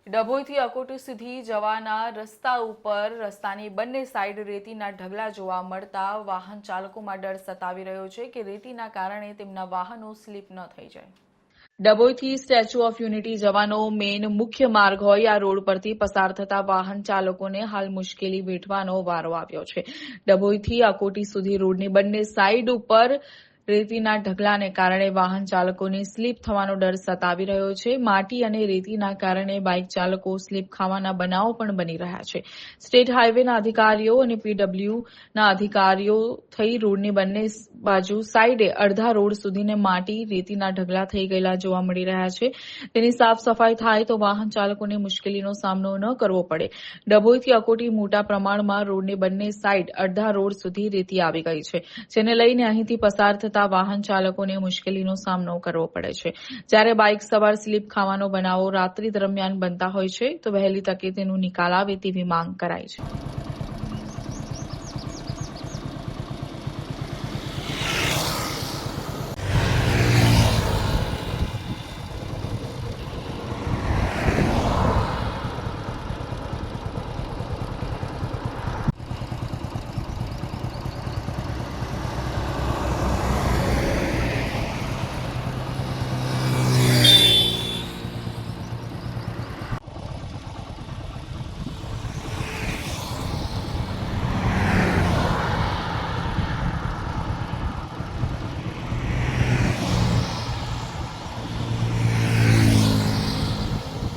ડભોઈથી અકોટી સુધી જવાના રસ્તા ઉપર રસ્તાની બંને સાઈડ રેતીના ઢગલા જોવા મળતા વાહન ચાલકોમાં ડર સતાવી રહ્યો છે કે રેતીના કારણે તેમના વાહનો સ્લીપ ન થઈ જાય. ડભોઈથી સ્ટેચ્યુ ઓફ યુનિટી જવાનો મેઇન મુખ્ય માર્ગ હોય આ રોડ પરથી પસાર થતા વાહન ચાલકોને હાલ મુશ્કેલી વેઠવાનો વારો આવ્યો છે. ડભોઈથી અકોટી સુધી રોડની બંને સાઈડ ઉપર રેતીના ઢગલાને કારણે વાહન ચાલકોને સ્લીપ થવાનો ડર સતાવી રહ્યો છે. માટી અને રેતીના કારણે બાઇક ચાલકો સ્લીપ ખાવાના બનાવો પણ બની રહ્યા છે. સ્ટેટ હાઈવેના અધિકારીઓ અને પીડબ્લ્યુના અધિકારીઓ થઈ રોડની બંને બાજુ સાઈડે અડધા રોડ સુધીને માટી રેતીના ઢગલા થઈ ગયેલા જોવા મળી રહ્યા છે. તેની સાફ સફાઈ થાય તો વાહન ચાલકોને મુશ્કેલીનો સામનો ન કરવો પડે. ડભોઈથી અકોટી મોટા પ્રમાણમાં રોડની બંને સાઈડ અડધા રોડ સુધી રેતી આવી ગઈ છે, જેને લઈને અહીંથી પસાર થતા વાહન ચાલકોને મુશ્કેલીનો સામનો કરવો પડે છે. જ્યારે બાઇક સવાર સ્લીપ ખાવાનો બનાવો રાત્રિ દરમિયાન બનતા હોય છે તો વહેલી તકે તેનો નિકાલ આવે તેવી માંગ કરાઈ છે.